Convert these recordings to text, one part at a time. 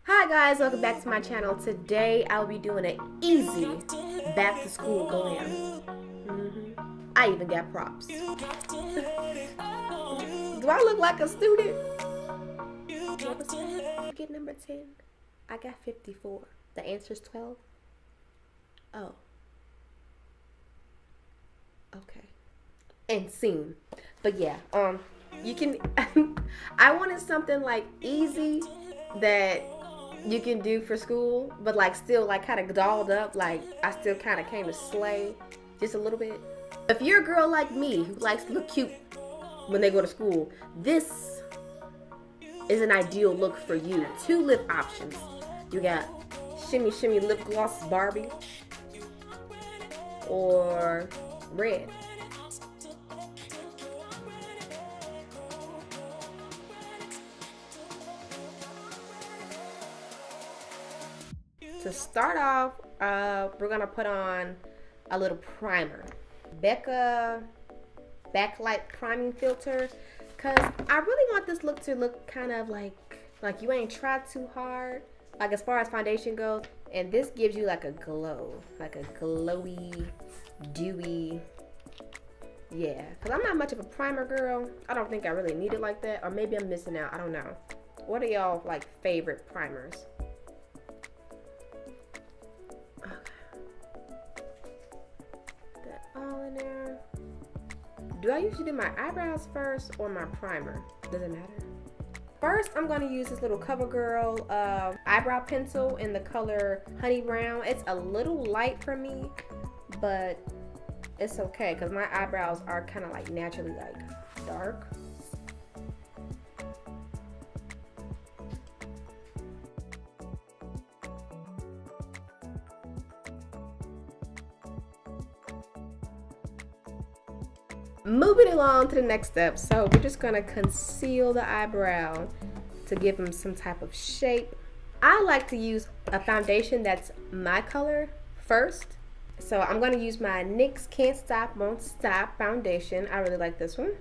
Hi guys, welcome back to my channel. Today I'll be doing an easy back to school glam. I even got props. Do I look like a student? Get number 10. I got 54. The answer's 12. Oh. Okay. And scene. But yeah, you can I wanted something like easy that you can do for school, but like still like kind of dolled up, like I still kind of came to slay just a little bit. If you're a girl like me who likes to look cute when they go to school, this is an ideal look for you. 2 lip options. You got Shimmy Shimmy Lip Gloss Barbie or red. To start off, we're gonna put on a little primer. Becca Backlight Priming Filter, cause I really want this look to look kind of like you ain't tried too hard, like as far as foundation goes. And this gives you like a glow, like a glowy, dewy, yeah. Cause I'm not much of a primer girl. I don't think I really need it like that, or maybe I'm missing out. I don't know. What are y'all like favorite primers? All in there. Do I usually do my eyebrows first or my primer? Doesn't matter. First, I'm going to use this little CoverGirl eyebrow pencil in the color Honey Brown. It's a little light for me, but it's okay because my eyebrows are kind of like naturally like dark. Moving along to the next step, so we're just gonna conceal the eyebrow to give them some type of shape. I like to use a foundation that's my color first, so I'm gonna use my NYX Can't Stop, Won't Stop foundation. I really like this one.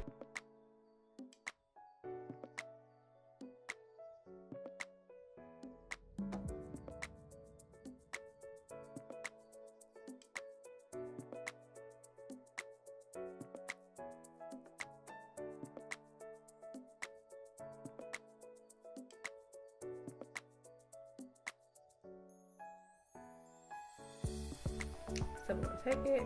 So I'm gonna take it.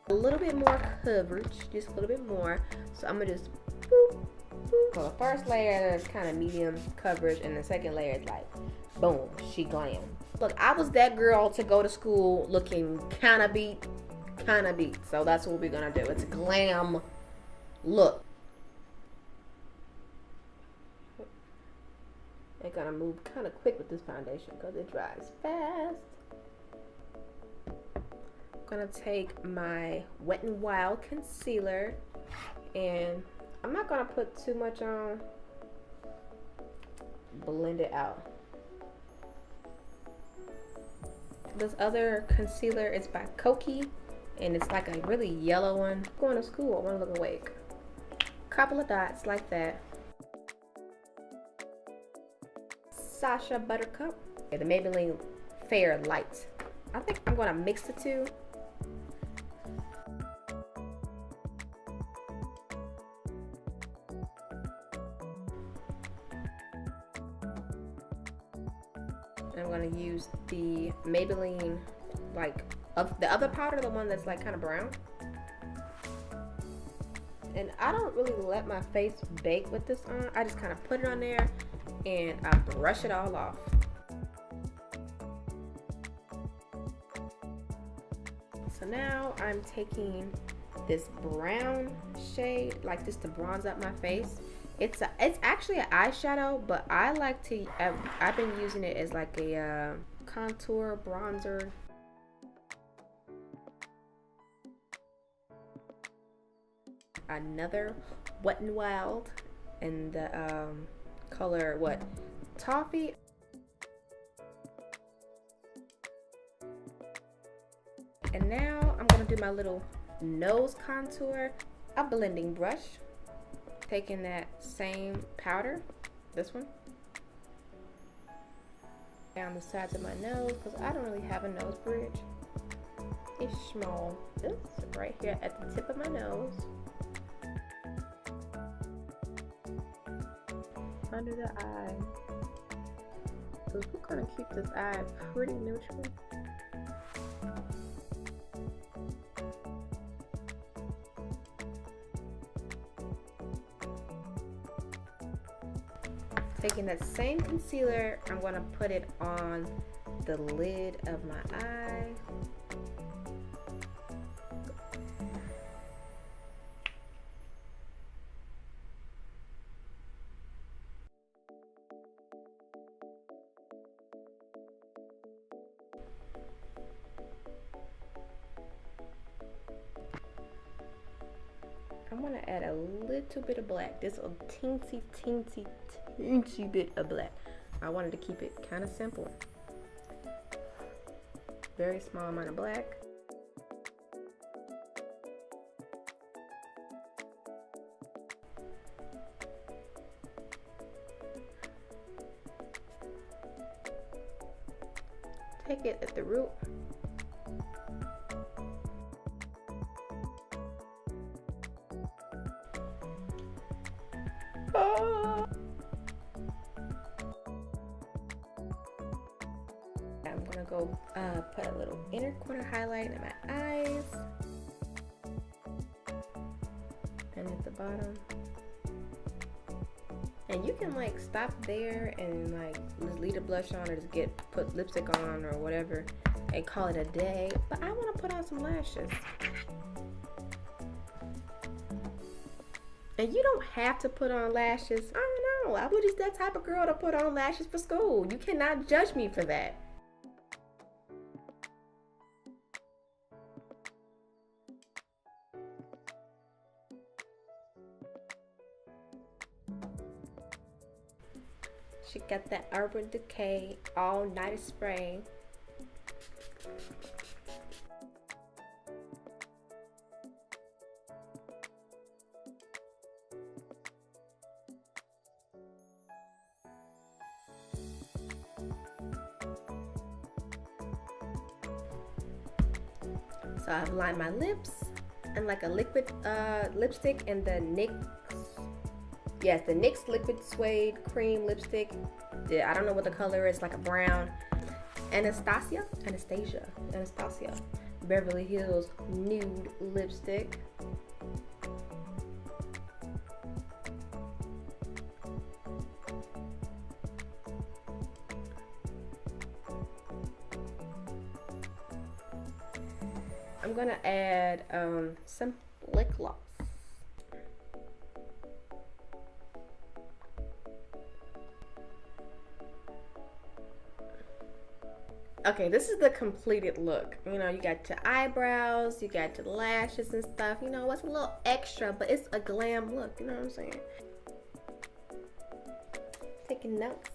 A little bit more coverage, just a little bit more. So I'm gonna just boop, boop. So the first layer is kind of medium coverage, and the second layer is like, boom, she glam. Look, I was that girl to go to school looking kind of beat. So that's what we're gonna do. It's a glam look. I'm gonna move kind of quick with this foundation because it dries fast. I'm gonna take my Wet n Wild concealer, and I'm not gonna put too much on. Blend it out. This other concealer is by Koki, and it's like a really yellow one. Going to school, I want to look awake. Couple of dots like that. Sasha Buttercup. Okay, the Maybelline Fair Light. I think I'm going to mix the two. I'm gonna use the Maybelline, like the other powder, the one that's like kind of brown. And I don't really let my face bake with this on. I just kind of put it on there and I brush it all off. So now I'm taking this brown shade, like this, to bronze up my face. It's actually an eyeshadow, but I like to, I've been using it as like a contour bronzer. Another Wet n Wild in the color toffee. And now I'm gonna do my little nose contour. A blending brush, taking that same powder, this one, down the sides of my nose because I don't really have a nose bridge. It's small. It's right here at the tip of my nose. Under the eye. Because we're gonna keep this eye pretty neutral. Taking that same concealer, I'm going to put it on the lid of my eye. I'm going to add a little bit of black. This a teensy bit of black. I wanted to keep it kind of simple. Very small amount of black. Take it at the root. I'm gonna go put a little inner corner highlight in my eyes and at the bottom. And you can like stop there and like just leave the blush on or just put lipstick on or whatever and call it a day. But I want to put on some lashes. And you don't have to put on lashes. I don't know. I was just that type of girl to put on lashes for school. You cannot judge me for that. She got that Urban Decay All Night Spray. So I've lined my lips and like a liquid lipstick in the NYX. Yes, the NYX Liquid Suede Cream Lipstick. Yeah, I don't know what the color is, like a brown. Anastasia. Beverly Hills Nude Lipstick. I'm gonna add some lip gloss. Okay, this is the completed look. You know, you got your eyebrows, you got your lashes and stuff. You know, it's a little extra, but it's a glam look. You know what I'm saying? Taking notes.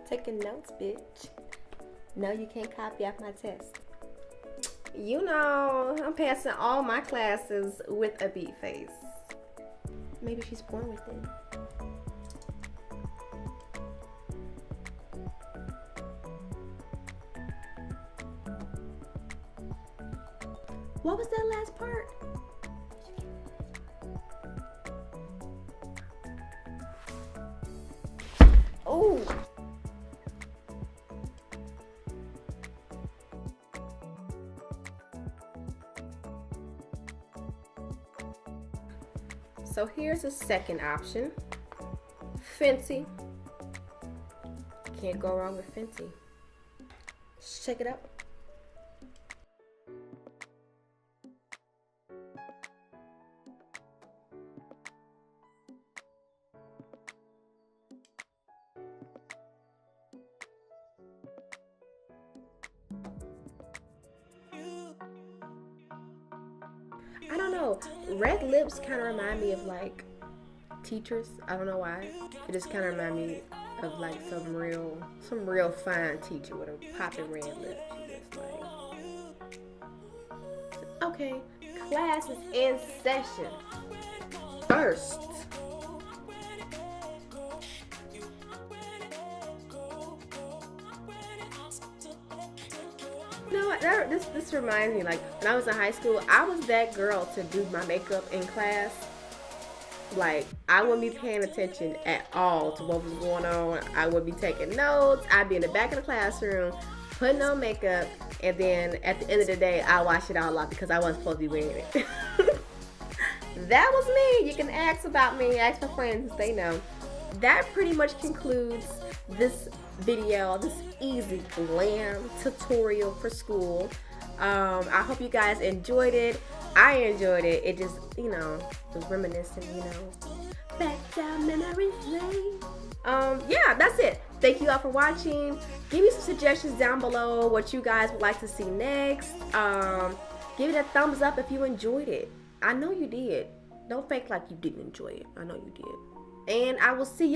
Taking notes, bitch. No, you can't copy off my test. You know, I'm passing all my classes with a beat face. Maybe she's born with it. What was that last part? Oh. So here's a second option. Fenty. Can't go wrong with Fenty. Check it out. I don't know. Red lips kind of remind me of like teachers. I don't know why. It just kind of remind me of like some real fine teacher with a popping red lip. She just like, okay, class is in session. First, you know what? This reminds me, like when I was in high school, I was that girl to do my makeup in class. Like, I wouldn't be paying attention at all to what was going on. I would be taking notes. I'd be in the back of the classroom putting on makeup, and then at the end of the day, I wash it all off because I wasn't supposed to be wearing it. That was me. You can ask about me, ask my friends, they know. That pretty much concludes this video, this easy glam tutorial for school. I hope you guys enjoyed it. I enjoyed it. It just, you know, was reminiscing, you know, back down memory lane. Yeah, that's it. Thank you all for watching. Give me some suggestions down below what you guys would like to see next. Give it a thumbs up if you enjoyed it. I know you did. Don't fake like you didn't enjoy it. I know you did. And I will see y'all